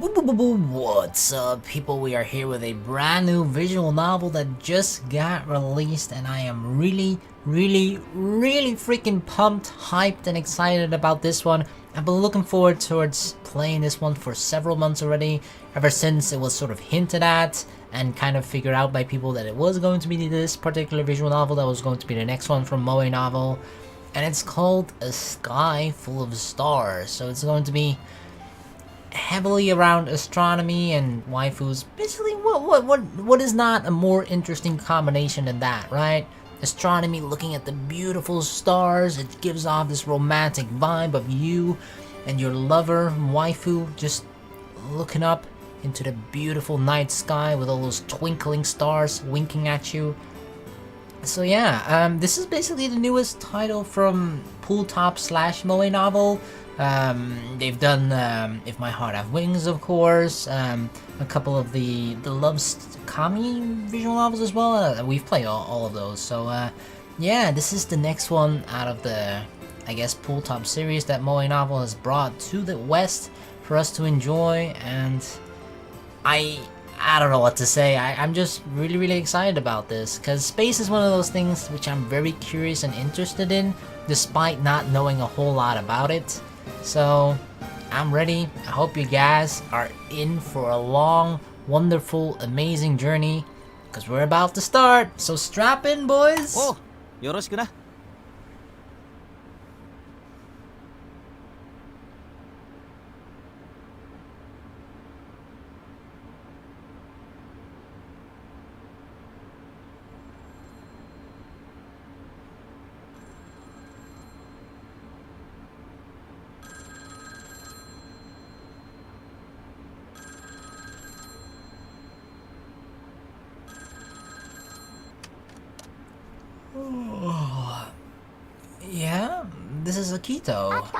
What's up, people? We are here with a brand new visual novel that just got released, and I am really freaking pumped, hyped, and excited about this one. I've been looking forward towards playing this one for several months already, ever since it was sort of hinted at and kind of figured out by people that it was going to be this particular visual novel that was going to be the next one from Moe Novel, and it's called A Sky Full of Stars. So it's going to be heavily around astronomy and waifus. Basically, what is not a more interesting combination than that, right? Astronomy, looking at the beautiful stars, it gives off this romantic vibe of you and your lover, waifu, just looking up into the beautiful night sky with all those twinkling stars winking at you. So yeah, this is basically the newest title from Pooltop / Moe Novel. They've done If My Heart Have Wings, of course, a couple of the Love Kami visual novels as well. We've played all of those, so yeah, this is the next one out of the, I guess, Pooltop series that Moe Novel has brought to the West for us to enjoy, and I don't know what to say. I'm just really excited about this, because space is one of those things which I'm very curious and interested in, despite not knowing a whole lot about it. So I'm ready. I hope you guys are in for a long, wonderful, amazing journey, because we're about to start. So strap in, boys. Oh, よろしくな。Yeah, this is Akito. What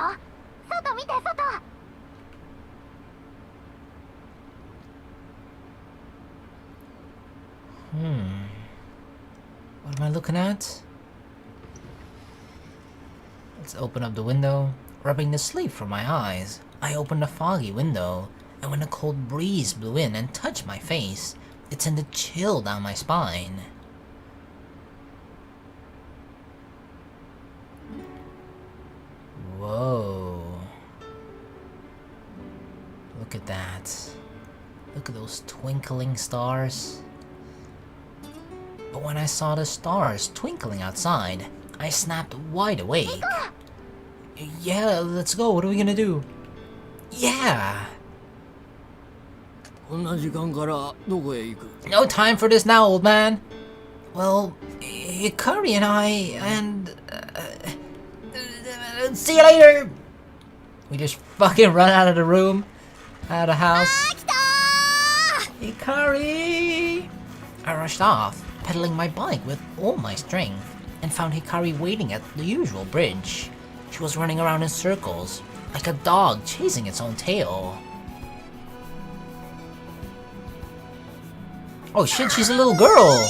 am I looking at? Let's open up the window. Rubbing the sleep from my eyes, I opened the foggy window, and when a cold breeze blew in and touched my face, it sent a chill down my spine. Whoa. Look at that. Look at those twinkling stars. But when I saw the stars twinkling outside, I snapped wide awake. Yeah, let's go. What are we gonna do? Yeah! No time for this now, old man. Well, Hikari and I, and... see you later! We just fucking run out of the room, out of the house. Hikari! I rushed off, pedaling my bike with all my strength, and found Hikari waiting at the usual bridge. She was running around in circles, like a dog chasing its own tail. Oh shit, she's a little girl!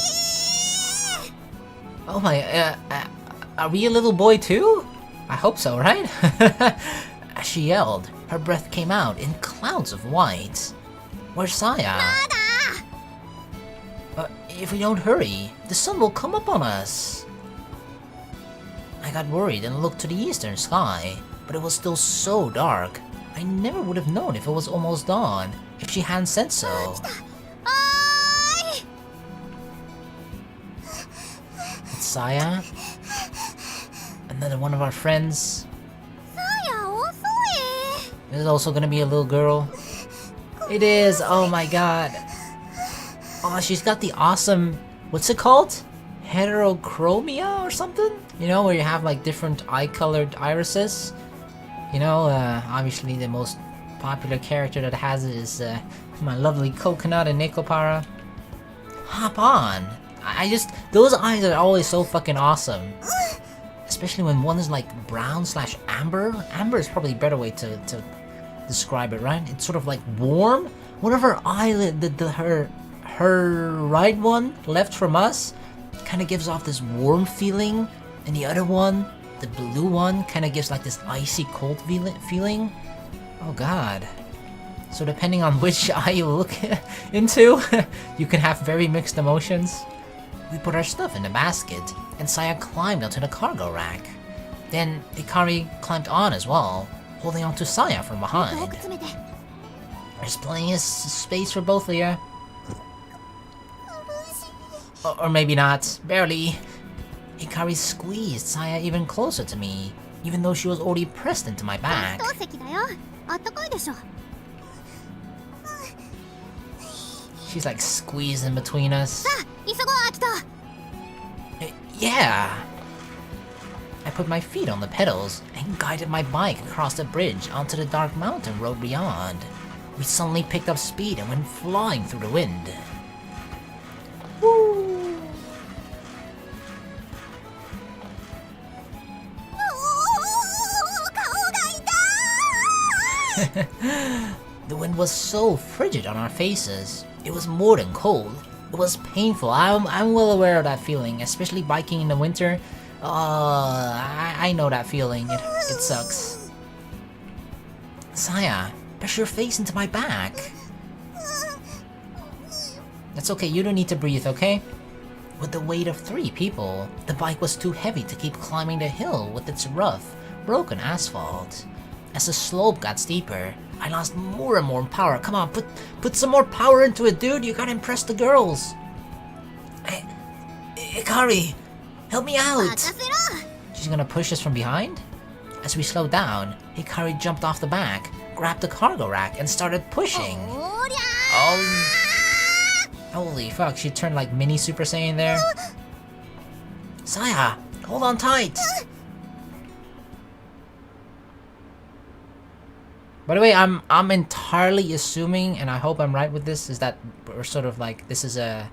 Oh my, are we a little boy too? I hope so, right? As she yelled, her breath came out in clouds of white. Where's Saya? If we don't hurry, the sun will come up on us. I got worried and looked to the eastern sky, but it was still so dark. I never would have known if it was almost dawn, if she hadn't said so. It's Saya? Another one of our friends. There's also gonna be a little girl. It is! Oh my god. Oh, she's got the awesome... what's it called? Heterochromia or something? You know, where you have like different eye-colored irises. You know, obviously the most popular character that has it is my lovely Coconut and Nekopara. Hop on! I just... those eyes are always so fucking awesome. Especially when one is like brown / amber. Amber is probably a better way to describe it, right? It's sort of like warm. One of her eyelid, her right one, left from us, kind of gives off this warm feeling, and the other one, the blue one, kind of gives like this icy cold feeling. Oh god. So depending on which eye you look into, you can have very mixed emotions. We put our stuff in the basket, and Saya climbed onto the cargo rack. Then Hikari climbed on as well, holding onto Saya from behind. There's plenty of space for both of you. Or maybe not, barely. Hikari squeezed Saya even closer to me, even though she was already pressed into my back. She's like squeezed in between us. Yeah! I put my feet on the pedals and guided my bike across the bridge onto the dark mountain road beyond. We suddenly picked up speed and went flying through the wind. Woo! The wind was so frigid on our faces. It was more than cold. It was painful. I'm well aware of that feeling, especially biking in the winter. I know that feeling. It sucks. Saya, push your face into my back. That's okay, you don't need to breathe, okay? With the weight of 3 people, the bike was too heavy to keep climbing the hill with its rough, broken asphalt. As the slope got steeper, I lost more and more power. Come on, put some more power into it, dude. You gotta impress the girls. Hikari, help me out. She's gonna push us from behind? As we slowed down, Hikari jumped off the back, grabbed the cargo rack, and started pushing. Oh, holy fuck, she turned like mini Super Saiyan there. Saya, hold on tight. By the way, I'm entirely assuming, and I hope I'm right with this, is that we're sort of like, this is a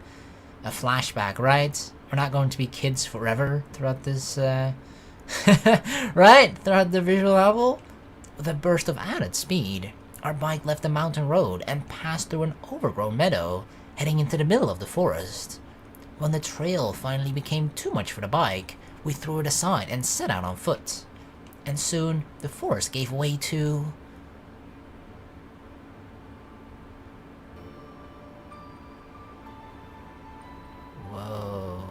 flashback, right? We're not going to be kids forever throughout this, right? Throughout the visual novel? With a burst of added speed, our bike left the mountain road and passed through an overgrown meadow, heading into the middle of the forest. When the trail finally became too much for the bike, we threw it aside and set out on foot. And soon, the forest gave way to... Whoa.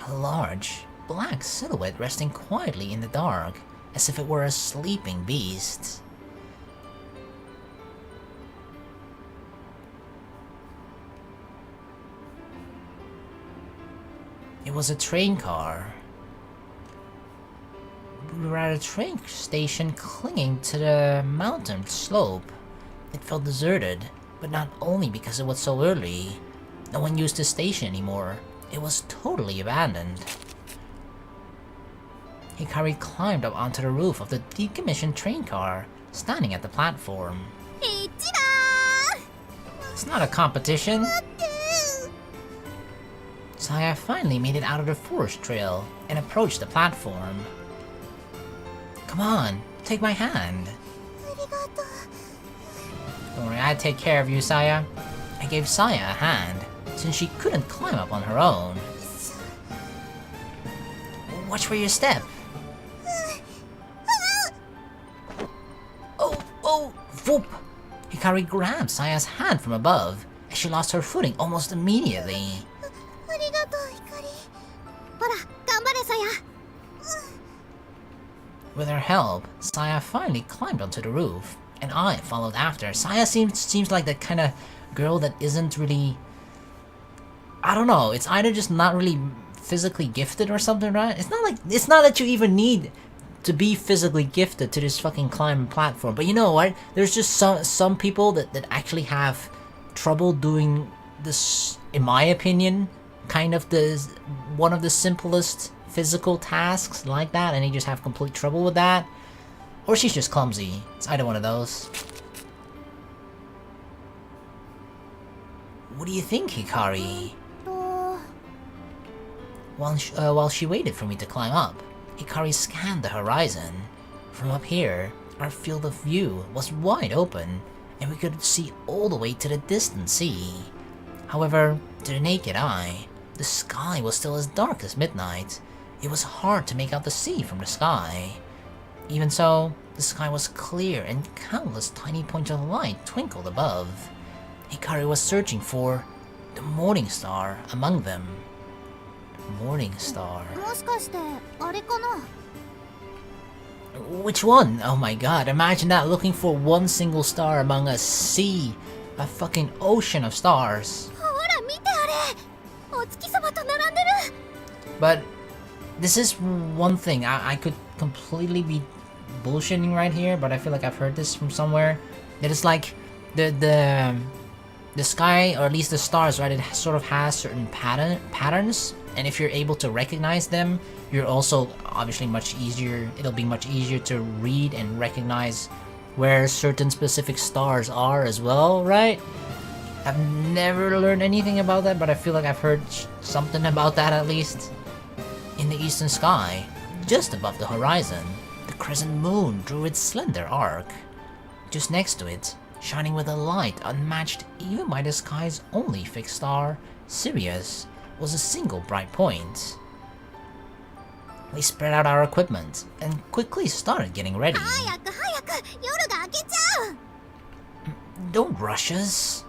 A large, black silhouette resting quietly in the dark, as if it were a sleeping beast. It was a train car. We were at a train station clinging to the mountain slope. It felt deserted, but not only because it was so early. No one used the station anymore. It was totally abandoned. Hikari climbed up onto the roof of the decommissioned train car, standing at the platform. It's not a competition. Saya finally made it out of the forest trail and approached the platform. Come on, take my hand. Don't worry, I'd take care of you, Saya. I gave Saya a hand, since she couldn't climb up on her own. Watch for your step. Oh, whoop! Hikari grabbed Saya's hand from above, as she lost her footing almost immediately. With her help, Saya finally climbed onto the roof, and I followed after. Saya seems like the kind of girl that isn't really... I don't know, it's either just not really physically gifted or something, right? It's not that you even need to be physically gifted to this fucking climbing platform, but you know what? There's just some people that actually have trouble doing this, in my opinion, kind of one of the simplest physical tasks like that, and they just have complete trouble with that. Or she's just clumsy. It's either one of those. What do you think, Hikari? While she waited for me to climb up, Hikari scanned the horizon. From up here, our field of view was wide open, and we could see all the way to the distant sea. However, to the naked eye, the sky was still as dark as midnight. It was hard to make out the sea from the sky. Even so, the sky was clear and countless tiny points of light twinkled above. Hikari was searching for the morning star among them. Morning star. もしかしてあれかな Which one? Oh my god, imagine that, looking for one single star among a sea, a fucking ocean of stars. ほら見てあれお月様と並んでる But this is one thing, I could completely be bullshitting right here, but I feel like I've heard this from somewhere. That it's like the sky, or at least the stars, right, it sort of has certain patterns, and if you're able to recognize them, you're also obviously it'll be much easier to read and recognize where certain specific stars are as well, right? I've never learned anything about that, but I feel like I've heard something about that at least. In the eastern sky, just above the horizon, the crescent moon drew its slender arc. Just next to it, shining with a light unmatched even by the sky's only fixed star, Sirius, was a single bright point. We spread out our equipment and quickly started getting ready. 早く早く夜が明けちゃう Don't rush us.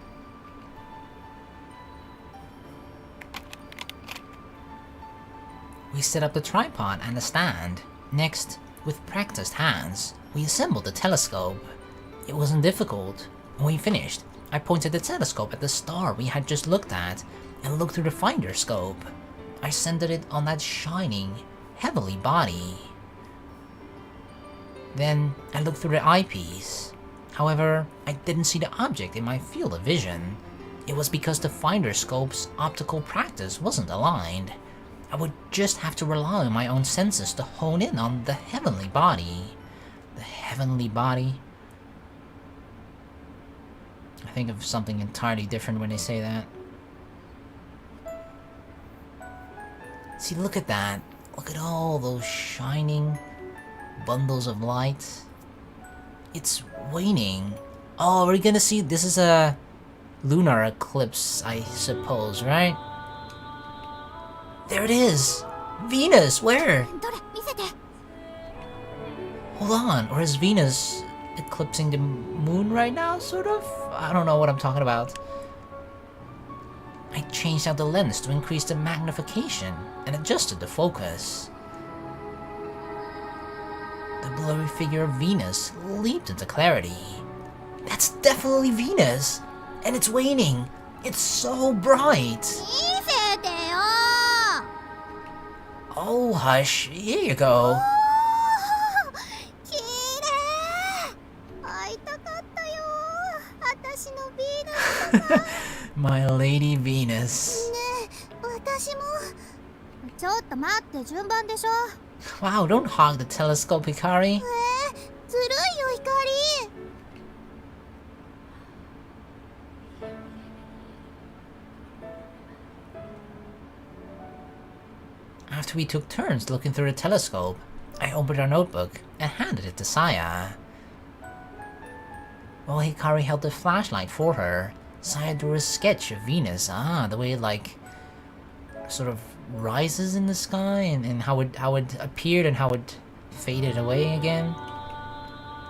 We set up the tripod and the stand. Next, with practiced hands, we assembled the telescope. It wasn't difficult. When we finished, I pointed the telescope at the star we had just looked at and looked through the finder scope. I centered it on that shining, heavenly body. Then I looked through the eyepiece. However, I didn't see the object in my field of vision. It was because the finder scope's optical practice wasn't aligned. I would just have to rely on my own senses to hone in on the heavenly body. The heavenly body? I think of something entirely different when they say that. See, look at that. Look at all those shining bundles of light. It's waning. Oh, we're gonna see, this is a lunar eclipse, I suppose, right? There it is! Venus, where? どれ見せて Hold on, or is Venus eclipsing the moon right now, sort of? I don't know what I'm talking about. I changed out the lens to increase the magnification and adjusted the focus. The blurry figure of Venus leaped into clarity. That's definitely Venus! And it's waning! It's so bright! 見せてよ Oh, hush. Here you go. きれい会いたかったよ私のビーナス様 My Lady Venus. ねえ私もちょっと待って順番でしょ Wow, don't hog the telescope, Hikari. ずるいよ光 After we took turns looking through the telescope, I opened our notebook and handed it to Saya. While Hikari held the flashlight for her, Saya drew a sketch of Venus. The way it like sort of rises in the sky and how it appeared and how it faded away again.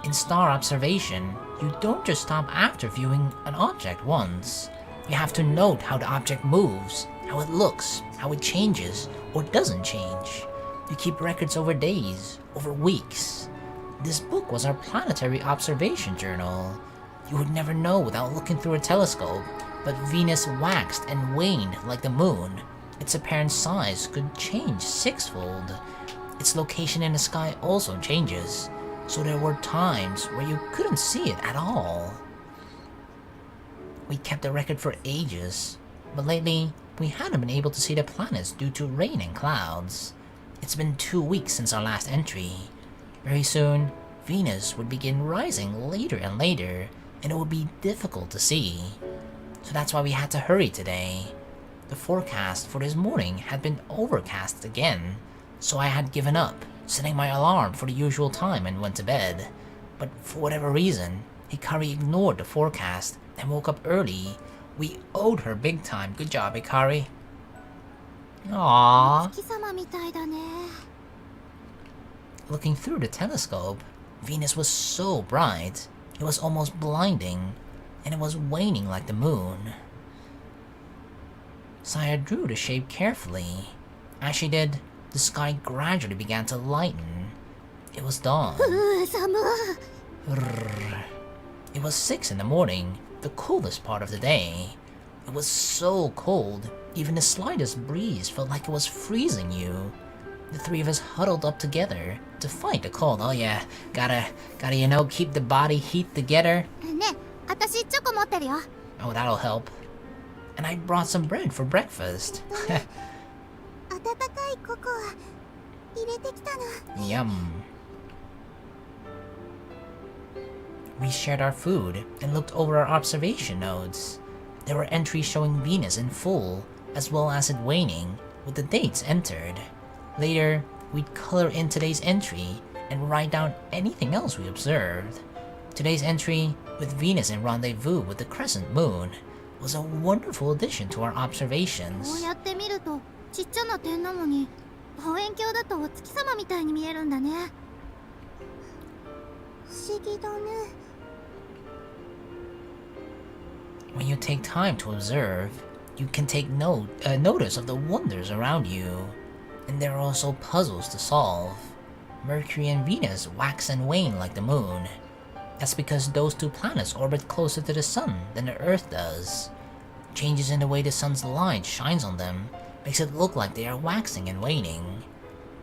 In star observation, you don't just stop after viewing an object once. You have to note how the object moves, how it looks, how it changes or doesn't change. You keep records over days, over weeks. This book was our planetary observation journal. You would never know without looking through a telescope, but Venus waxed and waned like the moon. Its apparent size could change sixfold. Its location in the sky also changes, so there were times where you couldn't see it at all. We kept a record for ages, but lately we hadn't been able to see the planets due to rain and clouds. It's been 2 weeks since our last entry. Very soon, Venus would begin rising later and later, and it would be difficult to see. So that's why we had to hurry today. The forecast for this morning had been overcast again, so I had given up, setting my alarm for the usual time and went to bed. But for whatever reason, Hikari ignored the forecast and woke up early. We owed her big time. Good job, Hikari. Aww. 月様みたいだね Looking through the telescope, Venus was so bright, it was almost blinding, and it was waning like the moon. Saya drew the shape carefully. As she did, the sky gradually began to lighten. It was dawn. It was 6 in the morning, the coolest part of the day. It was so cold, even the slightest breeze felt like it was freezing you. The three of us huddled up together to fight the cold. Oh yeah, gotta, keep the body heat together. ね、私チョコ持ってるよ。 Oh, that'll help. And I brought some bread for breakfast. 温かいココア入れてきたの。 Yum. We shared our food and looked over our observation notes. There were entries showing Venus in full, as well as it waning, with the dates entered. Later, we'd color in today's entry and write down anything else we observed. Today's entry, with Venus in rendezvous with the crescent moon, was a wonderful addition to our こ observations. うやって見るとちっちゃな点なのに望遠鏡だとお月様みたいに見えるんだね。不思議だね。 When you take time to observe, you can take notice of the wonders around you. And there are also puzzles to solve. Mercury and Venus wax and wane like the moon. That's because those two planets orbit closer to the sun than the Earth does. Changes in the way the sun's light shines on them makes it look like they are waxing and waning.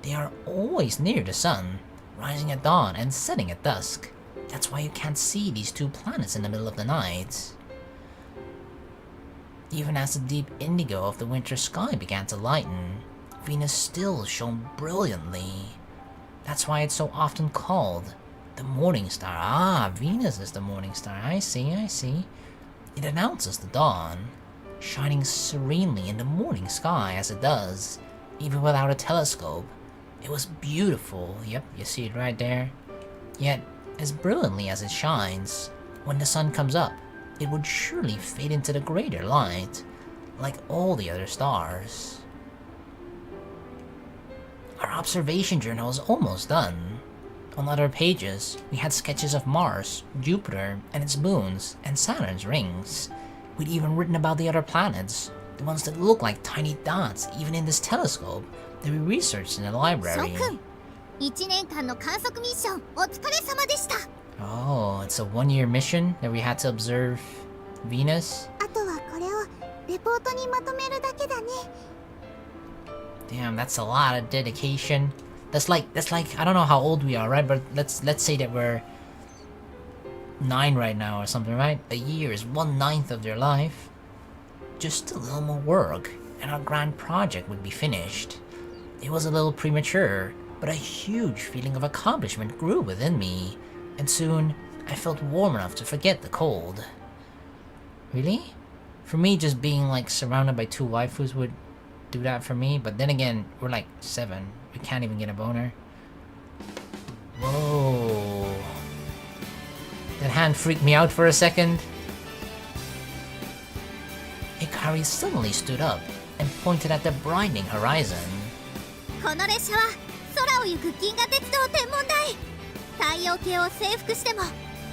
They are always near the sun, rising at dawn and setting at dusk. That's why you can't see these two planets in the middle of the night. Even as the deep indigo of the winter sky began to lighten, Venus still shone brilliantly. That's why it's so often called the morning star. Ah, Venus is the morning star. I see. It announces the dawn, shining serenely in the morning sky as it does, even without a telescope. It was beautiful. Yep, you see it right there. Yet, as brilliantly as it shines, when the sun comes up, it would surely fade into the greater light, like all the other stars. Our observation journal is almost done. On other pages, we had sketches of Mars, Jupiter, and its moons, and Saturn's rings. We'd even written about the other planets, the ones that look like tiny dots even in this telescope that we researched in the library. 諸君、1年間の観測ミッションお疲れ様でした。 Oh, it's a one-year mission that we had to observe Venus? あとはこれをレポートにまとめるだけだね。 Damn, that's a lot of dedication. That's like I don't know how old we are, right? But let's say that we're 9 right now or something, right? A year is 1/9 of their life. Just a little more work, and our grand project would be finished. It was a little premature, but a huge feeling of accomplishment grew within me, and soon I felt warm enough to forget the cold. Really? For me, just being like surrounded by 2 waifus would do that for me, but then again, we're like 7. We can't even get a boner. Whoa. That hand freaked me out for a second. Hikari suddenly stood up and pointed at the brightening horizon. この列車は空を行く銀河鉄道天文台。太陽系を征服しても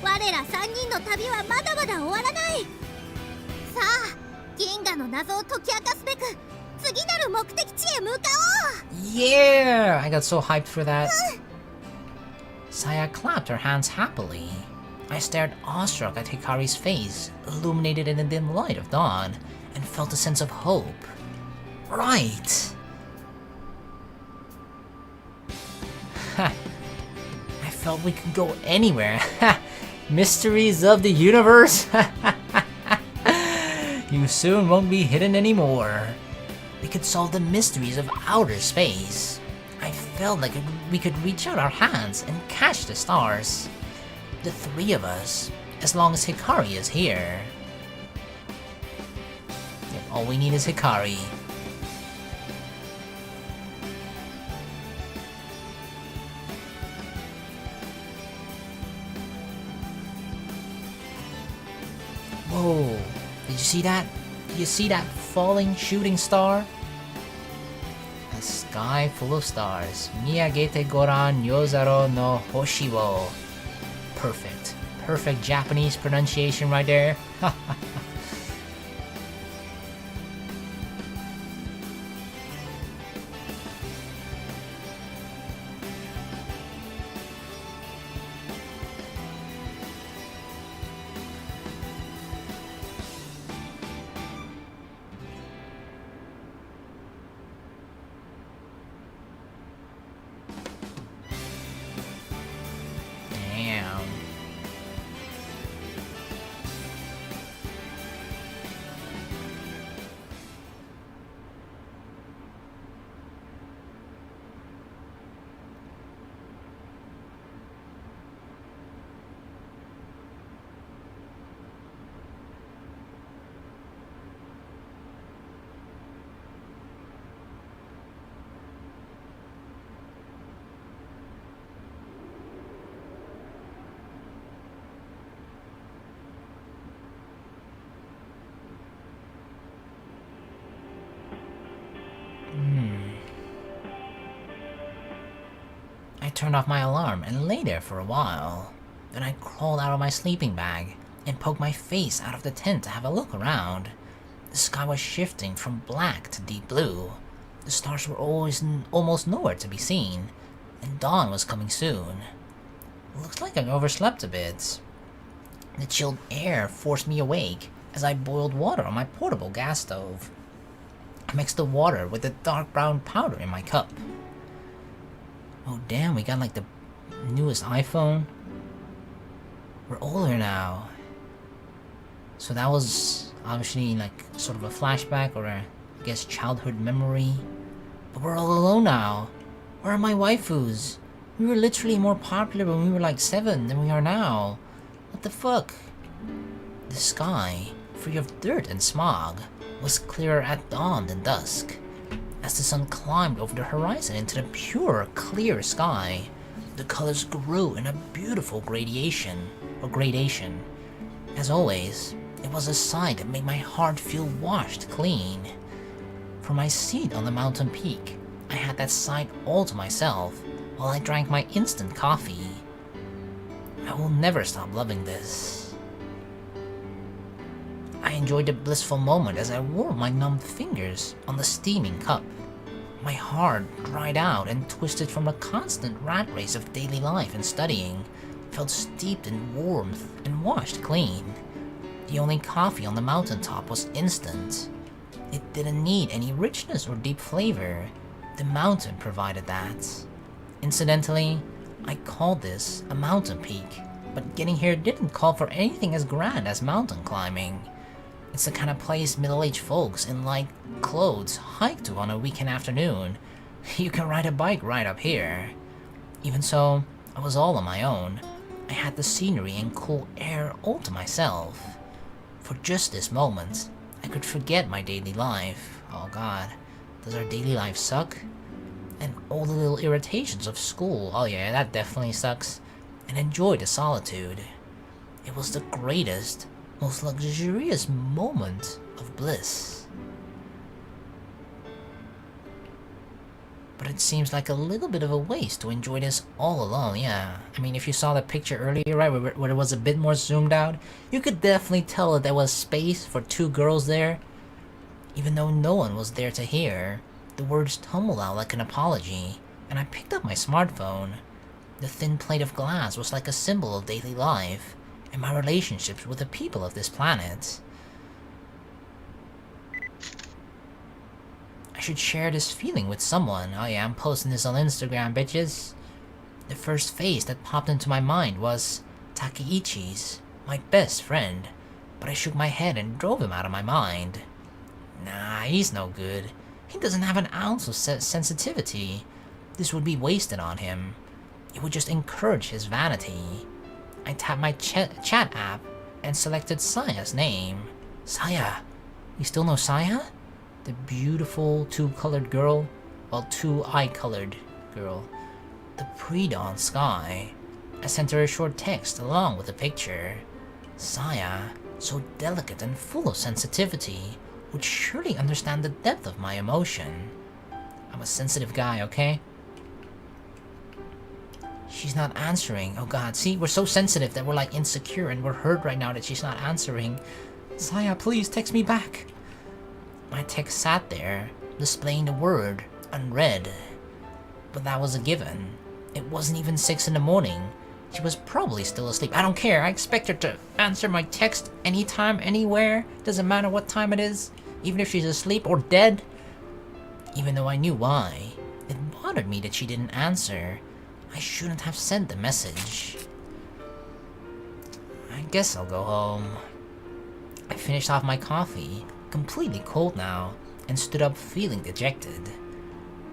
我ら3人の旅はまだまだ終わらない。さあ、銀河の謎を解き明かすべく次なる目的地へ向かおう。 Yeah! I got so hyped for that. Saya clapped her hands happily. I stared awestruck at Hikari's face, illuminated in the dim light of dawn, and felt a sense of hope. Right! Ha! I felt we could go anywhere. Mysteries of the universe? You soon won't be hidden anymore. We could solve the mysteries of outer space. I felt like we could reach out our hands and catch the stars. The 3 of us, as long as Hikari is here. Yep, all we need is Hikari. Whoa, did you see that? Did you see that falling shooting star? A sky full of stars. Miyagete goran yozaro no hoshi wo. Perfect. Perfect Japanese pronunciation right there. Damn. I turned off my alarm and lay there for a while. Then I crawled out of my sleeping bag and poked my face out of the tent to have a look around. The sky was shifting from black to deep blue. The stars were almost nowhere to be seen, and dawn was coming soon. Looks like I overslept a bit. The chilled air forced me awake as I boiled water on my portable gas stove. I mixed the water with the dark brown powder in my cup. Oh damn, we got like the newest iPhone. We're older now. So that was obviously like sort of a flashback or I guess childhood memory. But we're all alone now. Where are my waifus? We were literally more popular when we were like 7 than we are now. What the fuck? The sky, free of dirt and smog, was clearer at dawn than dusk. As the sun climbed over the horizon into the pure, clear sky, the colors grew in a beautiful gradation. As always, it was a sight that made my heart feel washed clean. From my seat on the mountain peak, I had that sight all to myself while I drank my instant coffee. I will never stop loving this. I enjoyed the blissful moment as I warmed my numbed fingers on the steaming cup. My heart dried out and twisted from a constant rat race of daily life and studying, felt steeped in warmth and washed clean. The only coffee on the mountaintop was instant. It didn't need any richness or deep flavor. The mountain provided that. Incidentally, I called this a mountain peak, but getting here didn't call for anything as grand as mountain climbing. It's the kind of place middle-aged folks in light clothes hike to on a weekend afternoon. You can ride a bike right up here. Even so, I was all on my own. I had the scenery and cool air all to myself. For just this moment, I could forget my daily life. Oh god, does our daily life suck? And all the little irritations of school. Oh yeah, that definitely sucks. And enjoy the solitude. It was the greatest, most luxurious moment of bliss. But it seems like a little bit of a waste to enjoy this all alone, yeah. I mean, if you saw the picture earlier, right, where it was a bit more zoomed out, you could definitely tell that there was space for 2 girls there. Even though no one was there to hear, the words tumbled out like an apology, and I picked up my smartphone. The thin plate of glass was like a symbol of daily life, and my relationships with the people of this planet. I should share this feeling with someone. Oh yeah, I'm posting this on Instagram, bitches. The first face that popped into my mind was Takeichi's, my best friend, but I shook my head and drove him out of my mind. Nah, he's no good. He doesn't have an ounce of sensitivity. This would be wasted on him. It would just encourage his vanity. I tapped my chat app and selected Saya's name. Saya. You still know Saya? The beautiful 2-colored girl? Well, 2-eye-colored girl. The pre-dawn sky. I sent her a short text along with a picture. Saya, so delicate and full of sensitivity, would surely understand the depth of my emotion. I'm a sensitive guy, okay? She's not answering. Oh god, see, we're so sensitive that we're like insecure and we're hurt right now that she's not answering. Saya, please text me back. My text sat there, displaying the word unread. But that was a given. It wasn't even 6 in the morning. She was probably still asleep. I don't care. I expect her to answer my text anytime, anywhere. Doesn't matter what time it is. Even if she's asleep or dead. Even though I knew why. It bothered me that she didn't answer. I shouldn't have sent the message. I guess I'll go home. I finished off my coffee, completely cold now, and stood up feeling dejected.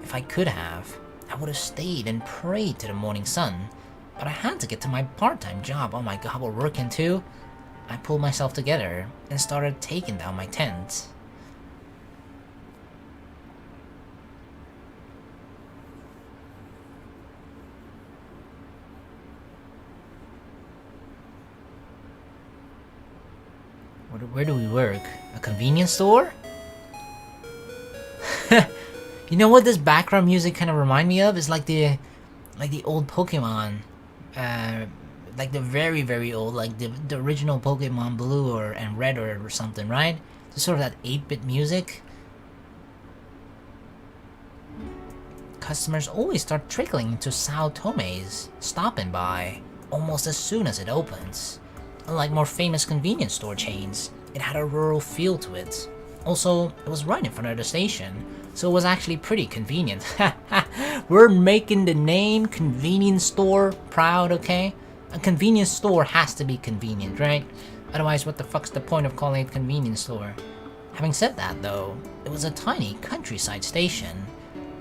If I could have, I would have stayed and prayed to the morning sun, but I had to get to my part-time job. Oh my god, we're working too? I pulled myself together and started taking down my tent. Where do we work? A convenience store? You know what this background music kind of remind me of? It's like the old Pokemon, like the very old, like the original Pokemon Blue and Red or something, right? Just sort of that 8-bit music. Customers always start trickling into Sao Tome's, stopping by almost as soon as it opens. Unlike more famous convenience store chains, it had a rural feel to it. Also, it was right in front of the station, so it was actually pretty convenient. We're making the name convenience store proud, okay? A convenience store has to be convenient, right? Otherwise, what the fuck's the point of calling it convenience store? Having said that though, it was a tiny countryside station.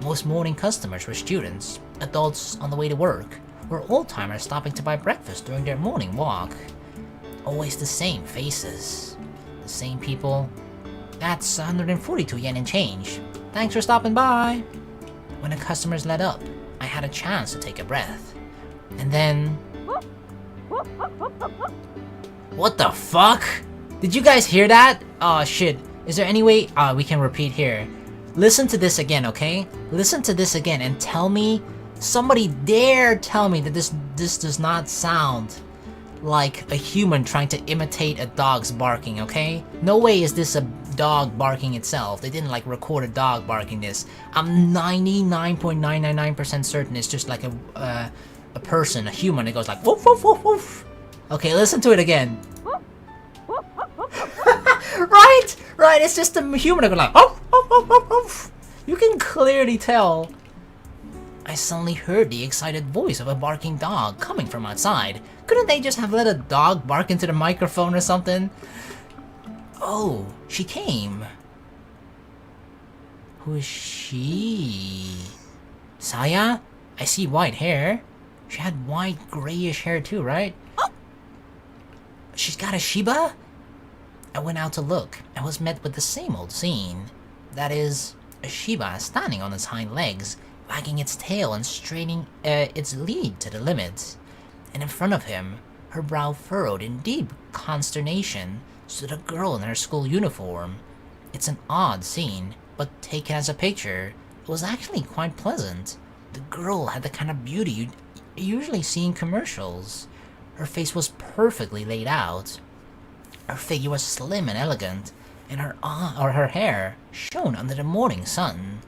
Most morning customers were students, adults on the way to work, or old-timers stopping to buy breakfast during their morning walk. Always the same faces. The same people. That's 142 yen and change. Thanks for stopping by. When the customers let up, I had a chance to take a breath. And then... What the fuck? Did you guys hear that? Oh shit. Is there any way we can repeat here? Listen to this again, okay? Listen to this again and tell me, somebody dare tell me that this does not sound like a human trying to imitate a dog's barking, okay? No way is this a dog barking itself. They didn't like record a dog barking this. I'm 99.999% certain it's just like a person, a human that goes like woof woof woof woof. Okay, listen to it again. Right, it's just a human that goes like woof woof woof woof woof. You can clearly tell. I suddenly heard the excited voice of a barking dog coming from outside. Couldn't they just have let a dog bark into the microphone or something? Oh, she came. Who is she? Saya? I see white hair. She had white grayish hair too, right? Oh! She's got a Shiba? I went out to look and was met with the same old scene. That is, a Shiba standing on its hind legs, wagging its tail and straining its lead to the limit. And in front of him, her brow furrowed in deep consternation, stood a girl in her school uniform. It's an odd scene, but taken as a picture, it was actually quite pleasant. The girl had the kind of beauty you'd usually see in commercials. Her face was perfectly laid out. Her figure was slim and elegant, and her hair shone under the morning sun.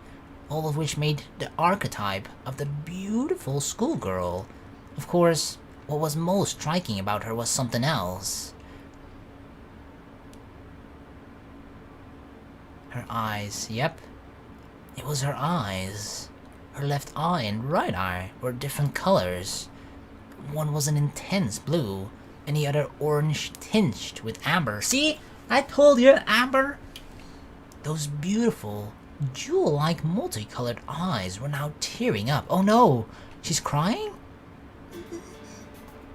All of which made the archetype of the beautiful schoolgirl. Of course, what was most striking about her was something else. Her eyes, yep. It was her eyes. Her left eye and right eye were different colors. One was an intense blue, and the other orange tinged with amber. See? I told you, amber! Those beautiful, jewel-like multicolored eyes were now tearing up. Oh no! She's crying?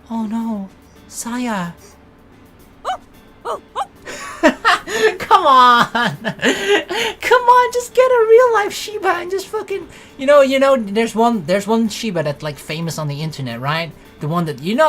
Oh no! Saya! Come on! Come on, just get a real-life Shiba and just fucking... You know, there's one Shiba that's like famous on the internet, right? The one that, you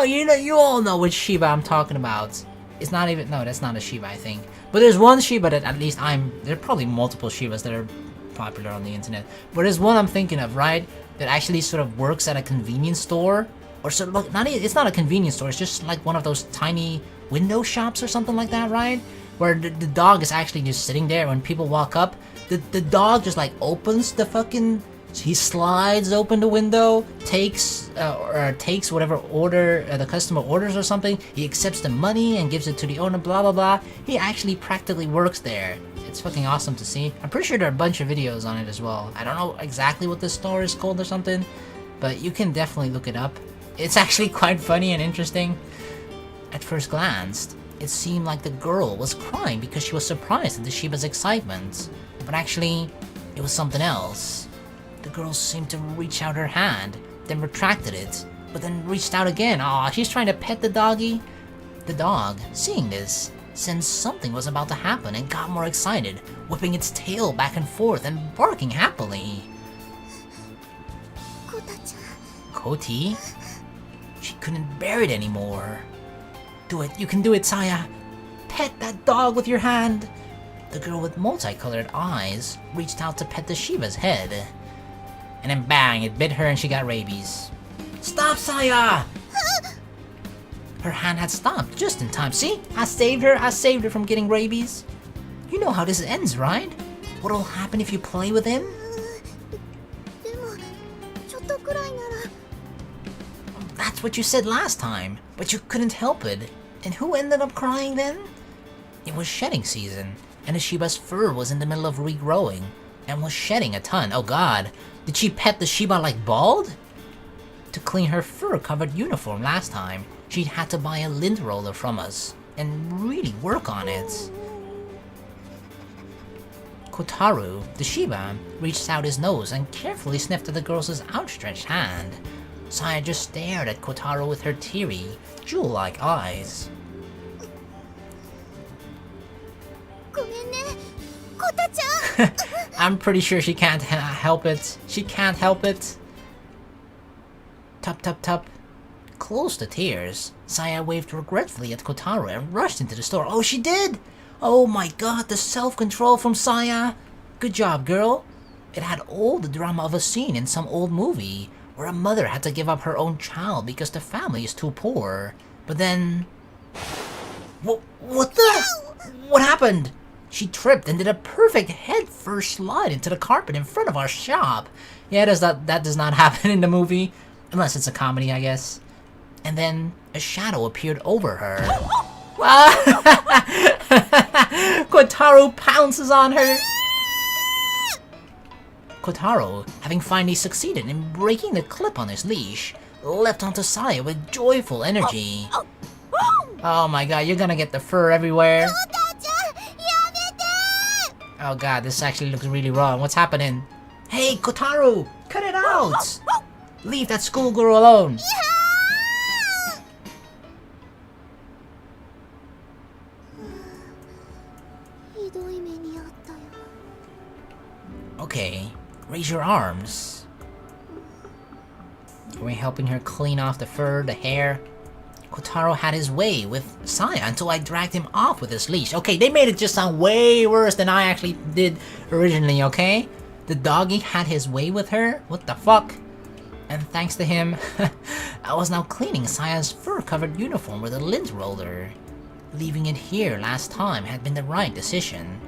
all know which Shiba I'm talking about. It's not even, no, that's not a Shiba, I think. But there's one Shiba that at least there are probably multiple Shibas that are popular on the internet. But there's one I'm thinking of, right? That actually sort of works at a convenience store. Or sort of, it's not a convenience store, it's just like one of those tiny window shops or something like that, right? Where the dog is actually just sitting there when people walk up. The dog just like opens the fucking... He slides open the window, takes whatever order the customer orders or something. He accepts the money and gives it to the owner, blah blah blah. He actually practically works there. It's fucking awesome to see. I'm pretty sure there are a bunch of videos on it as well. I don't know exactly what this store is called or something, but you can definitely look it up. It's actually quite funny and interesting. At first glance, it seemed like the girl was crying because she was surprised at the Shiba's excitement. But actually, it was something else. The girl seemed to reach out her hand, then retracted it, but then reached out again. Aw, she's trying to pet the doggy. The dog, seeing this, sensed something was about to happen and got more excited, whipping its tail back and forth and barking happily. Koti? She couldn't bear it anymore. Do it, you can do it, Saya. Pet that dog with your hand. The girl with multicolored eyes reached out to pet the Shiba's head. And then bang, it bit her and she got rabies. Stop, Saya! Her hand had stopped just in time. See? I saved her from getting rabies. You know how this ends, right? What'll happen if you play with him? That's what you said last time, but you couldn't help it. And who ended up crying then? It was shedding season, and the Shiba's fur was in the middle of regrowing, and was shedding a ton. Oh god, did she pet the Shiba like bald? To clean her fur-covered uniform last time, she'd had to buy a lint roller from us, and really work on it. Kotaro, the Shiba, reached out his nose and carefully sniffed at the girl's outstretched hand. Saya just stared at Kotaro with her teary, jewel-like eyes. I'm pretty sure she can't help it. She can't help it. Tup tup tup. Close to tears, Saya waved regretfully at Kotaro and rushed into the store. Oh, she did! Oh my god, the self-control from Saya! Good job, girl. It had all the drama of a scene in some old movie, where a mother had to give up her own child because the family is too poor. But then... What the... What happened? She tripped and did a perfect head-first slide into the carpet in front of our shop. Yeah, that does not happen in the movie. Unless it's a comedy, I guess. And then a shadow appeared over her. Kotaro pounces on her. Kotaro, having finally succeeded in breaking the clip on his leash, leapt onto Saya with joyful energy. Oh my god, you're gonna get the fur everywhere. Oh god, this actually looks really wrong. What's happening? Hey, Kotaro! Cut it out! Leave that schoolgirl alone! Okay, raise your arms. Are we helping her clean off the fur, the hair? Kotaro had his way with Saya until I dragged him off with his leash. Okay, they made it just sound way worse than I actually did originally, okay? The doggy had his way with her? What the fuck? And thanks to him, I was now cleaning Saya's fur-covered uniform with a lint roller. Leaving it here last time had been the right decision.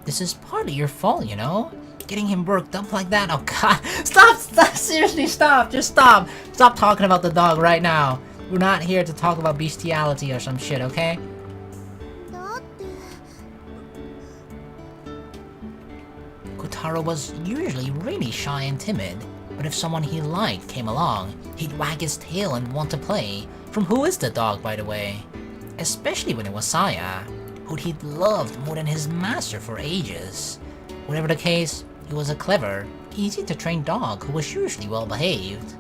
This is partly your fault, you know? Getting him worked up like that? Oh god, stop! Seriously, stop! Just stop! Stop talking about the dog right now. We're not here to talk about bestiality or some shit, okay? Kotaro was usually really shy and timid, but if someone he liked came along, he'd wag his tail and want to play. From who is the dog, by the way? Especially when it was Saya, who he'd loved more than his master for ages. Whatever the case, he was a clever, easy-to-train dog who was usually well-behaved.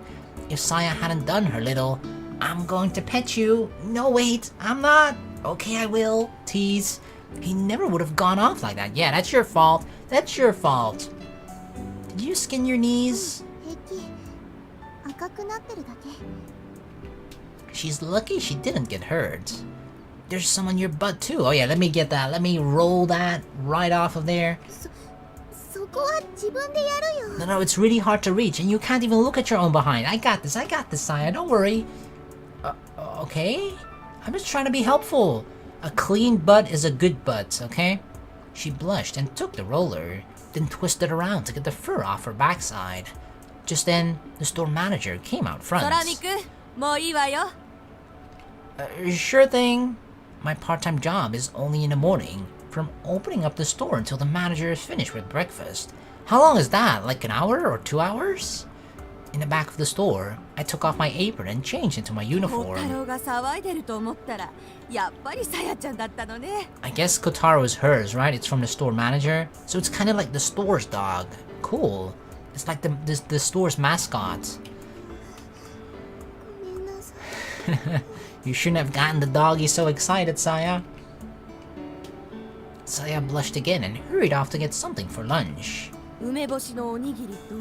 If Saya hadn't done her little, "I'm going to pet you," "No wait, I'm not," "Okay I will," tease, he never would have gone off like that. Yeah, that's your fault. That's your fault. Did you skin your knees? She's lucky she didn't get hurt. There's some on your butt too. Oh yeah, let me get that. Let me roll that right off of there. こは自分でやるよ。 No, no, it's really hard to reach, and you can't even look at your own behind. I got this, Saya, don't worry. Okay? I'm just trying to be helpful. A clean butt is a good butt, okay? She blushed and took the roller, then twisted around to get the fur off her backside. Just then, the store manager came out front. 空肉、もういいわよ。 Sure thing. My part-time job is only in the morning, from opening up the store until the manager is finished with breakfast. How long is that? Like an hour or 2 hours? In the back of the store, I took off my apron and changed into my 小太 uniform. 郎が騒いでると思ったら、やっぱりさやちゃんだったのね。 I guess Kotaro is hers, right? It's from the store manager, so it's kind of like the store's dog. Cool. It's like the store's mascot. ごめんなさい。 You shouldn't have gotten the doggy so excited, Saya. Saya blushed again and hurried off to get something for lunch. 梅干しのおにぎりと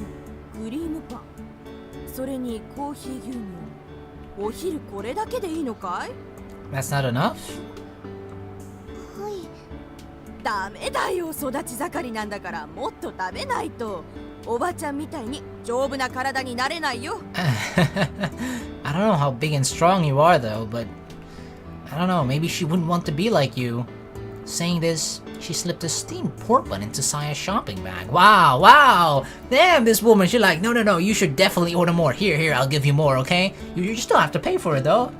クリームパン、それにコーヒー牛乳。お昼これだけでいいのかい？ That's not enough? はい。ダメだよ、育ち盛りなんだからもっと食べないと。おばちゃんみたいに丈夫な体になれないよ。I don't know how big and strong you are though, but I don't know, maybe she wouldn't want to be like you. Saying this, she slipped a steamed pork bun into Saya's shopping bag. Wow, wow! Damn, this woman, she's like, no, no, no, you should definitely order more. Here, I'll give you more, okay? You still have to pay for it though.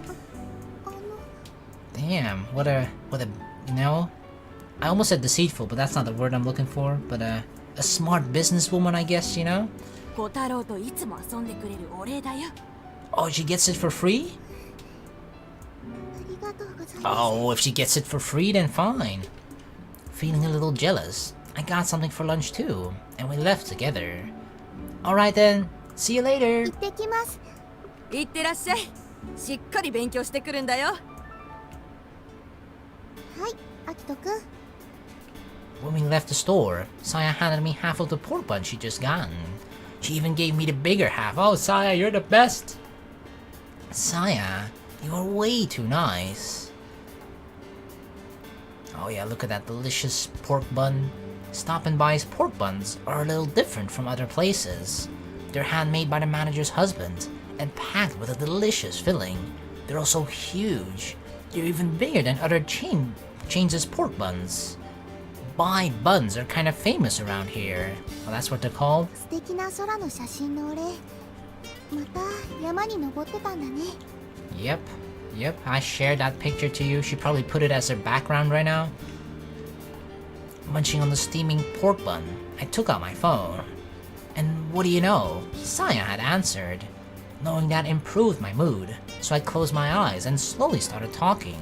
Damn, what a, you know? I almost said deceitful, but that's not the word I'm looking for. But a smart businesswoman, I guess, you know? 小太郎といつも遊んでくれるお礼だよ。 Oh, she gets it for free? ありがとうございます。 Oh, if she gets it for free, then fine. Feeling a little jealous, I got something for lunch too, and we left together. Alright then, see you later. 行ってきます。いってらっしゃい。しっかり勉強してくるんだよ。はい、アキトくん。 When we left the store, Saya handed me half of the pork bun she'd just gotten. She even gave me the bigger half. Oh, Saya, you're the best. Saya, you are way too nice. Oh yeah, look at that delicious pork bun. Stop and Buy's pork buns are a little different from other places. They're handmade by the manager's husband and packed with a delicious filling. They're also huge. They're even bigger than other chains' pork buns. Buy buns are kind of famous around here. Well, that's what they're called. 素敵な空の写真のお礼。また山に登ってたんだね。 Yep, I shared that picture to you. She probably put it as her background right now. Munching on the steaming pork bun, I took out my phone. And what do you know? Saya had answered. Knowing that improved my mood, so I closed my eyes and slowly started talking.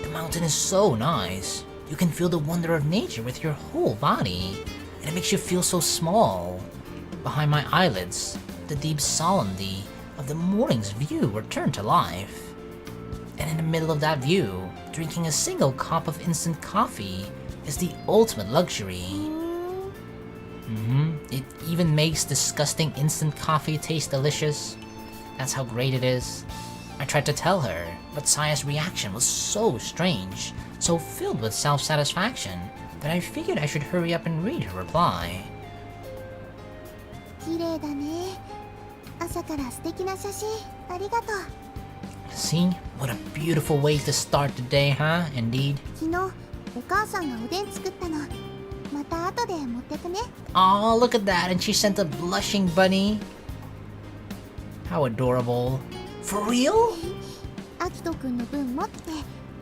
The mountain is so nice. You can feel the wonder of nature with your whole body, and it makes you feel so small. Behind my eyelids, the deep solemnity of the morning's view returned to life. And in the middle of that view, drinking a single cup of instant coffee is the ultimate luxury. It even makes disgusting instant coffee taste delicious. That's how great it is. I tried to tell her, but Saya's reaction was so strange, so filled with self-satisfaction, that I figured I should hurry up and read her reply. 綺麗だね。朝から素敵な写真ありがとう。 See? What a beautiful way to start the day, huh? Indeed. 昨日お母さんがおでん作ったの。また後で持ってくね。 Oh, look at that, and she sent a blushing bunny. How adorable. For real? アキトくんの分持って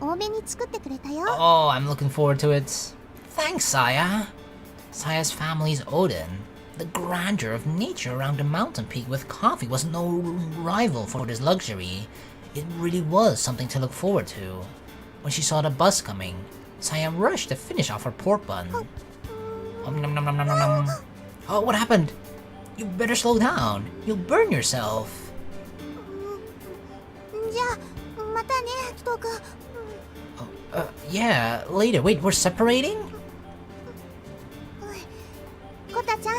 多めに作ってくれたよ。 Oh, I'm looking forward to it. Thanks, Saya. Saya's family's Odin. The grandeur of nature around the mountain peak with coffee was no rival for this luxury. It really was something to look forward to. When she saw the bus coming, Saya rushed to finish off her pork bun. Nom, nom, nom, nom, nom, nom. Oh, what happened? You better slow down. You'll burn yourself. じゃあまたね、アキトくん。 Yeah, later. Wait, we're separating? コタちゃん、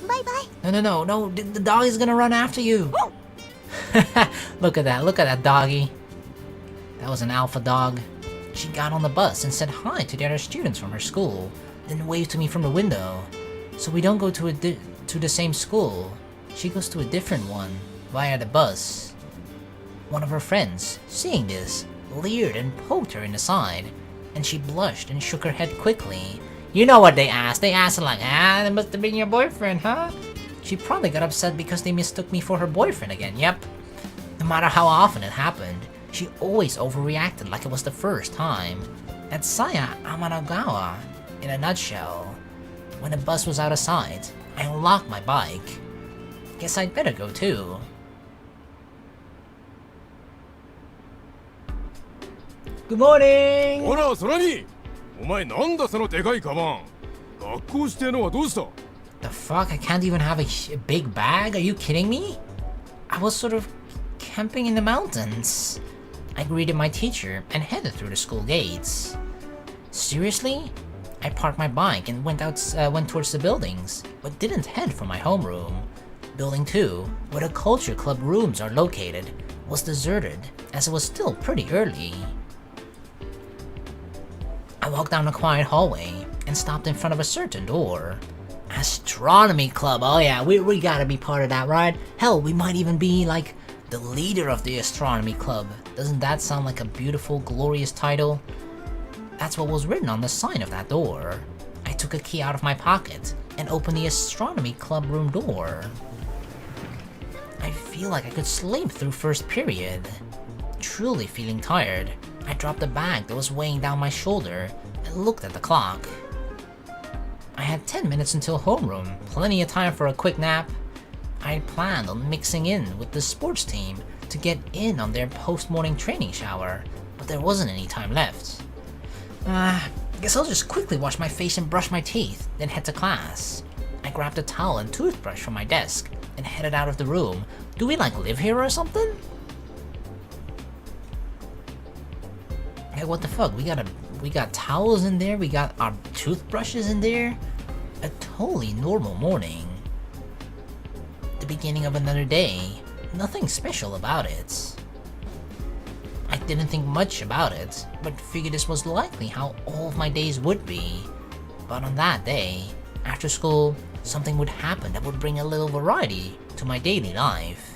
バイバイ。 No, the dog is gonna run after you. Look at that doggy. That was an alpha dog. She got on the bus and said hi to the other students from her school. then waved to me from the window. So we don't go to the same school. She goes to a different one, via the bus. One of her friends, seeing this, leered and poked her in the side, and she blushed and shook her head quickly. You know what they asked? They asked like, that must have been your boyfriend, huh? She probably got upset because they mistook me for her boyfriend again, yep. No matter how often it happened, she always overreacted like it was the first time. That's Saya Amanagawa, in a nutshell. When the bus was out of sight, I unlocked my bike. Guess I'd better go too. Good morning! ほら、空にお前なんだそのでかいカバン学校指定のはどうした The fuck? I can't even have a big bag? Are you kidding me? I was sort of camping in the mountains. I greeted my teacher and headed through the school gates. Seriously? I parked my bike and went towards the buildings, but didn't head for my homeroom. Building 2, where the culture club rooms are located, was deserted as it was still pretty early. I walked down a quiet hallway and stopped in front of a certain door. Astronomy club, oh yeah, we gotta be part of that, right? Hell, we might even be like the leader of the astronomy club. Doesn't that sound like a beautiful, glorious title? That's what was written on the sign of that door. I took a key out of my pocket and opened the astronomy club room door. I feel like I could sleep through first period. Truly feeling tired, I dropped the bag that was weighing down my shoulder and looked at the clock. I had 10 minutes until homeroom, plenty of time for a quick nap. I had planned on mixing in with the sports team to get in on their post-morning training shower, but there wasn't any time left. Guess I'll just quickly wash my face and brush my teeth, then head to class. I grabbed a towel and toothbrush from my desk and headed out of the room. Do we like live here or something? Hey, what the fuck? We got towels in there, we got our toothbrushes in there. A totally normal morning. The beginning of another day. Nothing special about it. I didn't think much about it, but figured this was likely how all of my days would be. But on that day, after school, something would happen that would bring a little variety to my daily life.